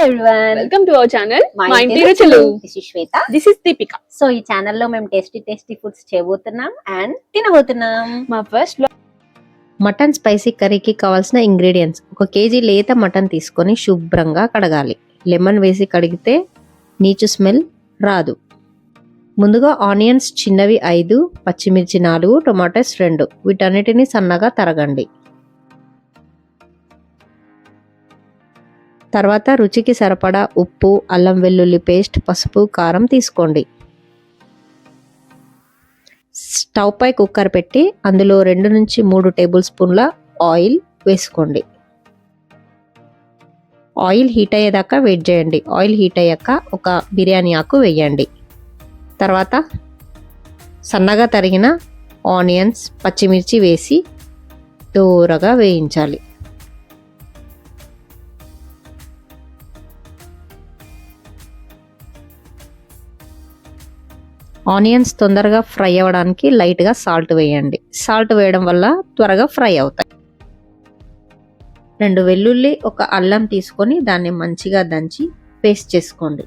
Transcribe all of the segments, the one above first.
everyone. Welcome to our channel. మా మా ఇంటి ఇంటి రుచులు. రుచులు. This is Shweta. This is Deepika. So ఈ ఛానల్లో మేము టేస్టీ ఫుడ్స్ చేయబోతున్నాం అండ్ తినబోతున్నాం. మా ఫస్ట్ vlog. మటన్ స్పైసీ కర్రీకి కావాల్సిన ఇంగ్రీడియంట్స్: 1 కేజీ లేత మటన్ తీసుకొని శుభ్రంగా కడగాలి. లెమన్ వేసి కడిగితే నీచు స్మెల్ రాదు. ముందుగా ఆనియన్స్ చిన్నవి 5, పచ్చిమిర్చి 4, టొమాటోస్ 2, వీటన్నిటిని సన్నగా తరగండి. తర్వాత రుచికి సరిపడా ఉప్పు, అల్లం వెల్లుల్లి పేస్ట్, పసుపు, కారం తీసుకోండి. స్టవ్ పై కుక్కర్ పెట్టి అందులో 2 నుంచి 3 టేబుల్ స్పూన్ల ఆయిల్ వేసుకోండి. ఆయిల్ హీట్ అయ్యేదాకా వెయిట్ చేయండి. ఆయిల్ హీట్ అయ్యాక ఒక బిర్యానీ ఆకు వేయండి. తర్వాత సన్నగా తరిగిన ఆనియన్స్, పచ్చిమిర్చి వేసి దూరగా వేయించాలి. ఆనియన్స్ తొందరగా ఫ్రై అవ్వడానికి లైట్గా సాల్ట్ వేయండి. సాల్ట్ వేయడం వల్ల త్వరగా ఫ్రై అవుతాయి. 2 వెల్లుల్లి, 1 అల్లం తీసుకొని దాన్ని మంచిగా దంచి పేస్ట్ చేసుకోండి.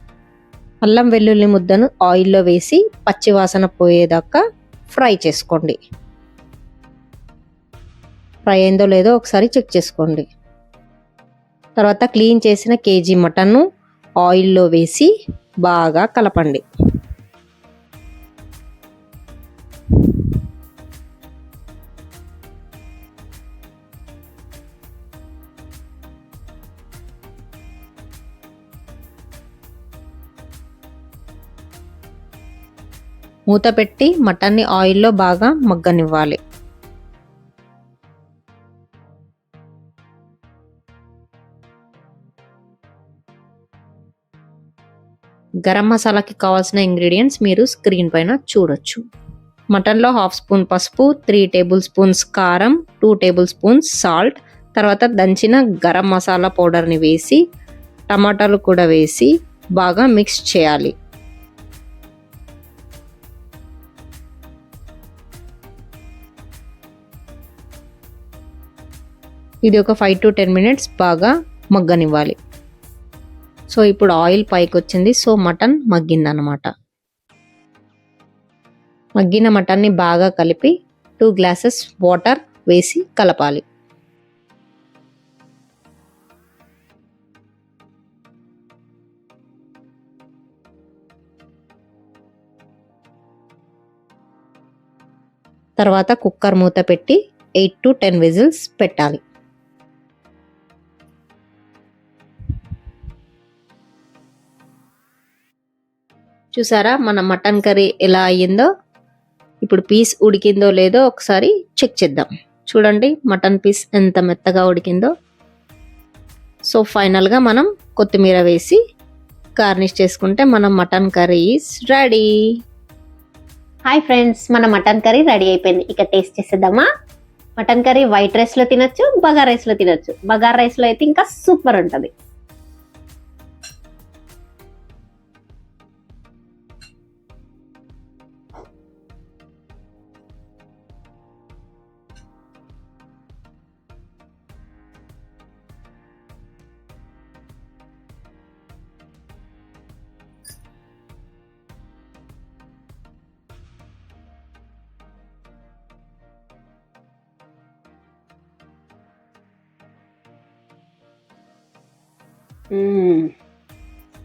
అల్లం వెల్లుల్లి ముద్దను ఆయిల్లో వేసి పచ్చివాసన పోయేదాకా ఫ్రై చేసుకోండి. ఫ్రై అయిందో లేదో ఒకసారి చెక్ చేసుకోండి. తర్వాత క్లీన్ చేసిన కేజీ మటన్ను ఆయిల్లో వేసి బాగా కలపండి. మూత పెట్టి మటన్ని ఆయిల్లో బాగా మగ్గనివ్వాలి. గరం మసాలాకి కావాల్సిన ఇంగ్రీడియంట్స్ మీరు స్క్రీన్ పైన చూడొచ్చు. మటన్లో 1/2 స్పూన్ పసుపు, 3 టేబుల్ స్పూన్స్ కారం, 2 టేబుల్ స్పూన్స్ సాల్ట్, తర్వాత దంచిన గరం మసాలా పౌడర్ని వేసి టమాటాలు కూడా వేసి బాగా మిక్స్ చేయాలి. ఇది ఒక 5 to 10 మినిట్స్ బాగా మగ్గనివ్వాలి. సో ఇప్పుడు ఆయిల్ పైకి వచ్చింది. సో మటన్ మగ్గిందనమాట. మగ్గిన మటన్ని బాగా కలిపి 2 గ్లాసెస్ వాటర్ వేసి కలపాలి. తర్వాత కుక్కర్ మూత పెట్టి 8 to 10 విజిల్స్ పెట్టాలి. చూసారా మన మటన్ కర్రీ ఎలా అయ్యిందో? ఇప్పుడు పీస్ ఉడికిందో లేదో ఒకసారి చెక్ చేద్దాం. చూడండి మటన్ పీస్ ఎంత మెత్తగా ఉడికిందో. సో ఫైనల్గా మనం కొత్తిమీర వేసి గార్నిష్ చేసుకుంటే మన mutton curry is ready. Hi friends, మన మటన్ కర్రీ రెడీ అయిపోయింది. ఇక టేస్ట్ చేసేద్దామా? మటన్ కర్రీ వైట్ రైస్లో తినొచ్చు, బగార్ రైస్లో తినొచ్చు. బగార్ రైస్లో అయితే ఇంకా సూపర్ ఉంటుంది.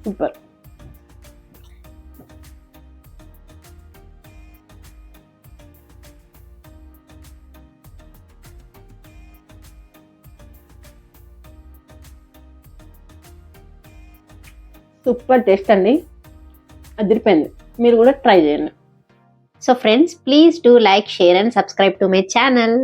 సూపర్. సూపర్ టేస్ట్ అండి, అదిరిపోయింది. మీరు కూడా ట్రై చేయండి. So friends, please do like, share and subscribe to my channel.